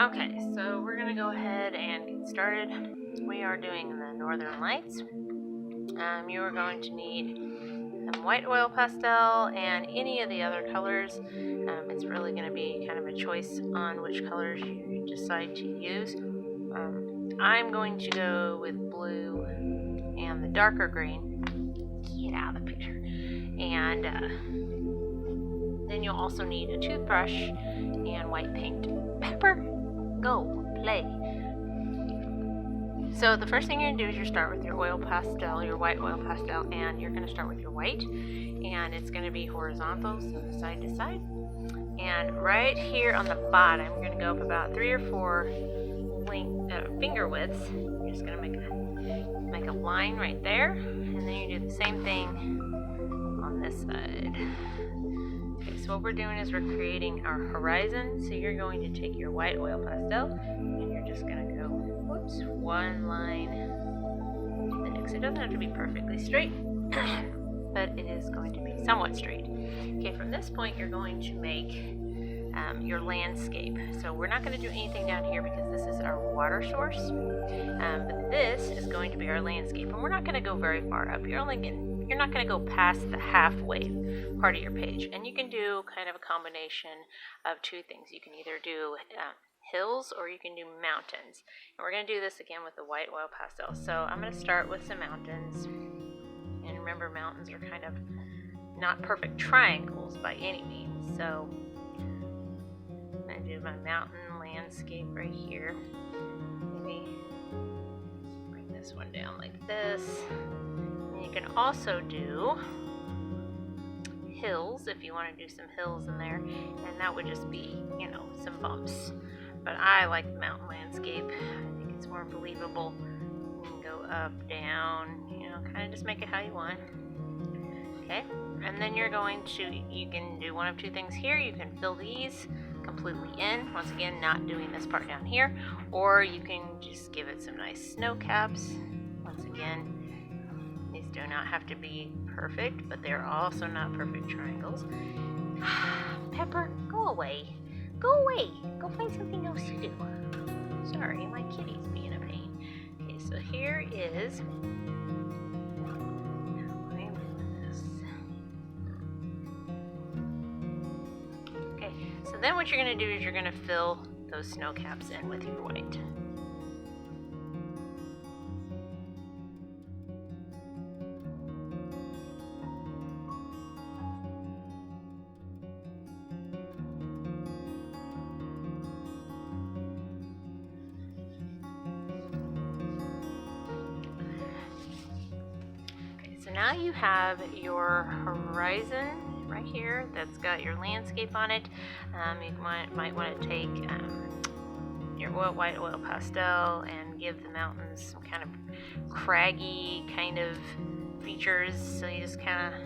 Okay, so we're gonna go ahead and get started. We are doing the Northern Lights. You are going to need some white oil pastel and any of the other colors. It's really going to be kind of a choice on which colors you decide to use. I'm going to go with blue and the darker green. Get out of the picture. And then you'll also need a toothbrush and white paint. Pepper, go play. So the first thing you're going to do is you start with your oil pastel, your white oil pastel, and you're going to start with your white, and it's going to be horizontal, so side to side. And right here on the bottom, you're going to go up about 3 or 4 finger widths. You're just going to make a line right there, and then you do the same thing on this side. Okay, so what we're doing is we're creating our horizon. So you're going to take your white oil pastel, and you're just going to go, whoops, one line to the next. It doesn't have to be perfectly straight, but it is going to be somewhat straight. Okay, from this point, you're going to make your landscape. So we're not going to do anything down here because this is our water source, but this is going to be our landscape, and we're not going to go very far up. You're not going to go past the halfway part of your page, and you can do kind of a combination of two things. You can either do hills or you can do mountains, and we're going to do this again with the white oil pastel. So I'm going to start with some mountains, and remember, mountains are kind of not perfect triangles by any means. So I'm going to do my mountain landscape right here. Maybe bring this one down like this. And you can also do hills if you want to do some hills in there, and that would just be, some bumps. But I like the mountain landscape. I think it's more believable. You can go up, down, kind of just make it how you want. Okay, and then you can do one of two things here. You can fill these completely in, once again not doing this part down here, or you can just give it some nice snow caps. Once again, these do not have to be perfect, but they're also not perfect triangles. Pepper, go away. Go away. Go find something else to do. Sorry, my kitty's being a pain. Okay, so here is okay, so then what you're going to do is you're going to fill those snow caps in with your white. So now you have your horizon right here that's got your landscape on it. You might want to take your white oil pastel and give the mountains some kind of craggy kind of features. So you just kind of,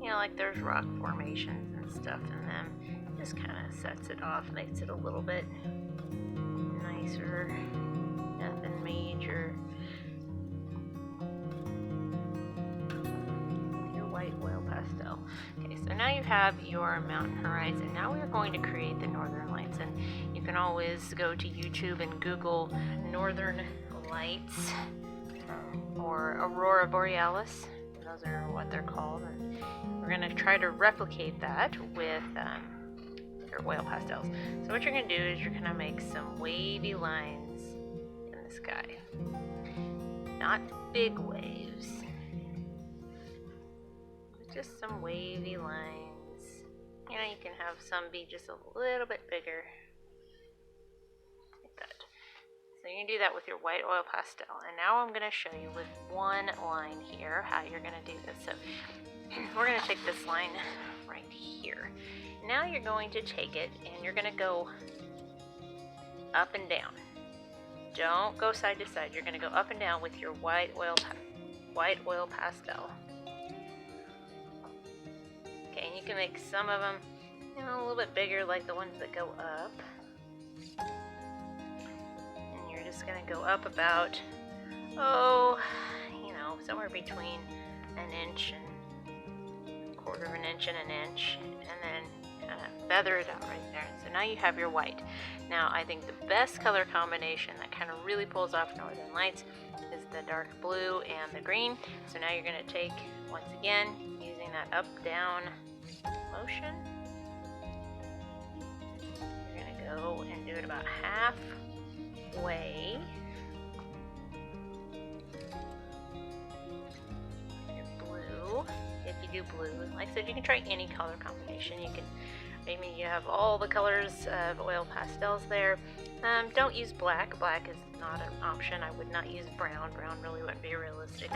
like there's rock formations and stuff in them. Just kind of sets it off, makes it a little bit nicer. Nothing major. White oil pastel. Okay, so now you have your mountain horizon. Now we're going to create the northern lights, and you can always go to YouTube and Google Northern Lights or Aurora Borealis. Those are what they're called, and we're going to try to replicate that with your oil pastels. So what you're going to do is you're going to make some wavy lines in the sky. Not big waves. Just some wavy lines. You can have some be just a little bit bigger. Like that. So you can do that with your white oil pastel. And now I'm going to show you with one line here how you're going to do this. So we're going to take this line right here. Now you're going to take it and you're going to go up and down. Don't go side to side. You're going to go up and down with your white oil pastel. Okay, and you can make some of them, a little bit bigger, like the ones that go up. And you're just going to go up about, somewhere between an inch and a quarter of an inch and an inch. And then kind of feather it out right there. So now you have your white. Now I think the best color combination that kind of really pulls off Northern Lights is the dark blue and the green. So now you're going to take, once again, using that up-down motion, you're going to go and do it about halfway. Your blue, if you do blue, like I said, you can try any color combination. You can, maybe you have all the colors of Oil Pastels there. Don't use black. Black is not an option. I would not use brown. Brown really wouldn't be realistic.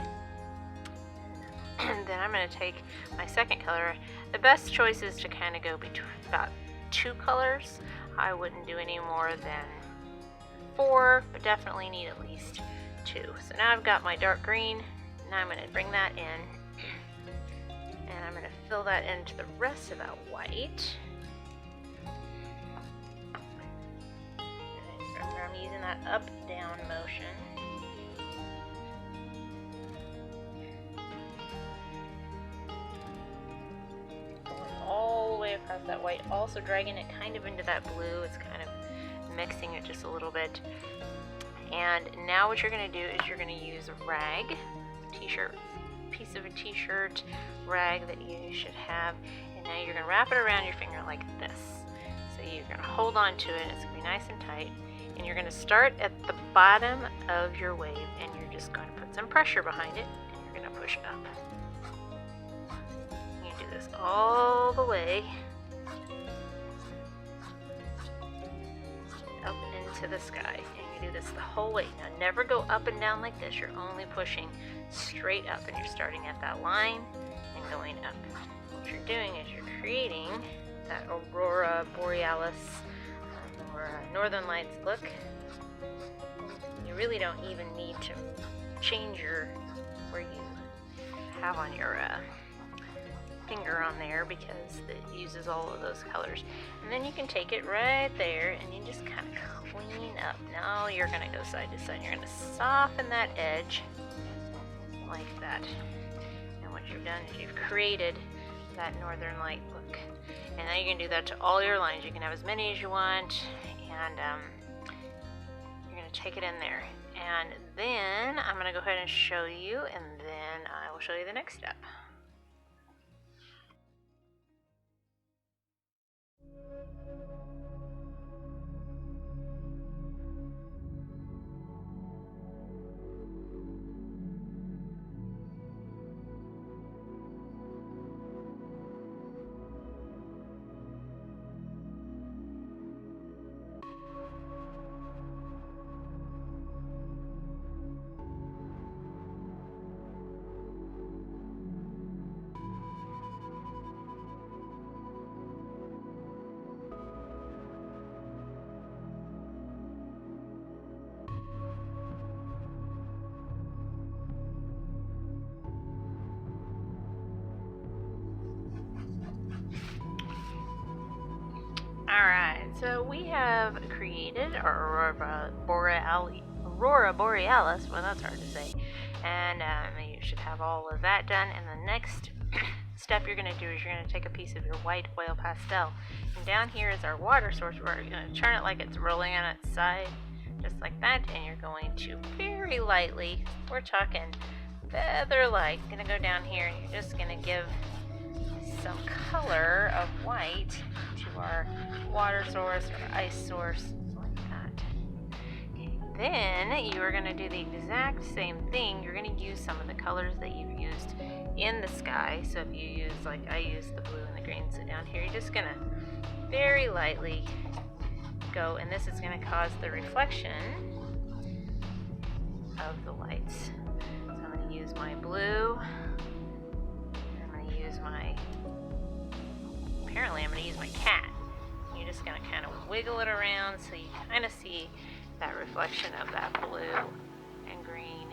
And then I'm going to take my second color. The best choice is to kind of go between about 2 colors. I wouldn't do any more than 4, but definitely need at least 2. So now I've got my dark green. Now I'm going to bring that in, and I'm going to fill that into the rest of that white. Remember, I'm using that up-down motion. All the way across that white, also dragging it kind of into that blue. It's kind of mixing it just a little bit. And now what you're going to do is you're going to use a rag, t-shirt, piece of a t-shirt rag that you should have, and now you're going to wrap it around your finger like this. So you're going to hold on to it, it's going to be nice and tight, and you're going to start at the bottom of your wave, and you're just going to put some pressure behind it, and you're going to push up. Do this all the way up and into the sky, and you do this the whole way. Now never go up and down like this. You're only pushing straight up, and you're starting at that line and going up. What you're doing is you're creating that aurora borealis or northern lights look. You really don't even need to change your where you have on your finger on there, because it uses all of those colors. And then you can take it right there and you just kind of clean up. Now you're going to go side to side. You're going to soften that edge like that. And what you've done is you've created that northern light look. And now you can do that to all your lines. You can have as many as you want, and you're going to take it in there. And then I'm going to go ahead and show you, and then I will show you the next step. Alright, so we have created our Aurora Borealis, well that's hard to say, and you should have all of that done. And the next step you're going to do is you're going to take a piece of your white oil pastel, and down here is our water source. We're going to turn it like it's rolling on its side, just like that, and you're going to very lightly, we're talking feather light, going to go down here, and you're just going to give some color of white to our water source or ice source, like that. Okay. Then you are going to do the exact same thing. You're going to use some of the colors that you've used in the sky. So if you use, like I use the blue and the green, so down here you're just going to very lightly go, and this is going to cause the reflection of the lights. So I'm going to use my blue, and I'm going to use my, apparently I'm going to use my cat. You're just going to kind of wiggle it around so you kind of see that reflection of that blue and green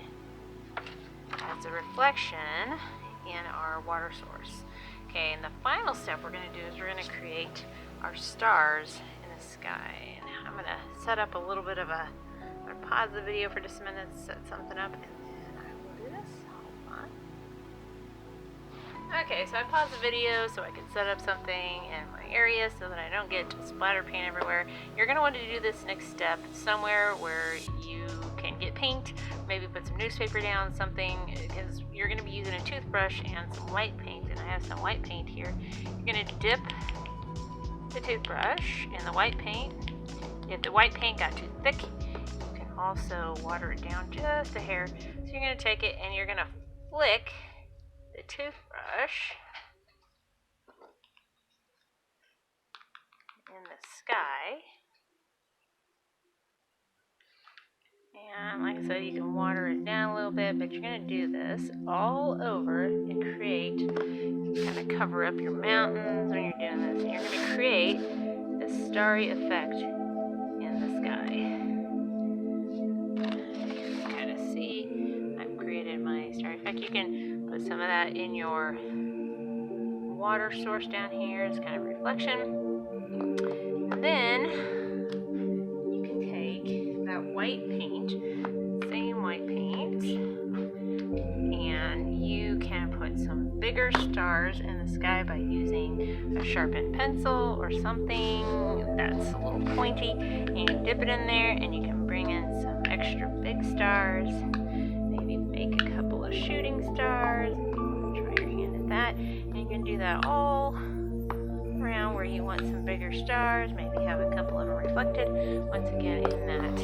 as a reflection in our water source. Okay, and the final step we're going to do is we're going to create our stars in the sky. And I'm going to set up a little bit of a, I'm going to pause the video for just a minute, set something up, and then I will do this. Hold Okay, so I paused the video so I could set up something in my area so that I don't get splatter paint everywhere. You're going to want to do this next step somewhere where you can get paint, maybe put some newspaper down, something, because you're going to be using a toothbrush and some white paint, and I have some white paint here. You're going to dip the toothbrush in the white paint. If the white paint got too thick, you can also water it down just a hair. So you're going to take it and you're going to flick the toothbrush in the sky. And like I said, you can water it down a little bit, but you're going to do this all over and create, kind of cover up your mountains when you're doing this. And you're going to create this starry effect in the sky. You can kind of see I've created my starry effect. You can put some of that in your water source down here. It's kind of reflection. And then you can take that white paint, same white paint, and you can put some bigger stars in the sky by using a sharpened pencil or something that's a little pointy, and you dip it in there and you can bring in some extra big stars, maybe make a couple of shooting stars. Try your hand at that, and you can do that all around where you want some bigger stars, maybe have a couple of them reflected once again in that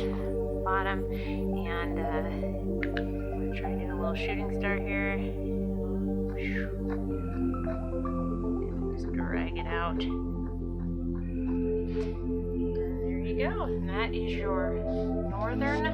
bottom. And I'm going to try to do a little shooting star here. Just drag it out. And there you go. And that is your northern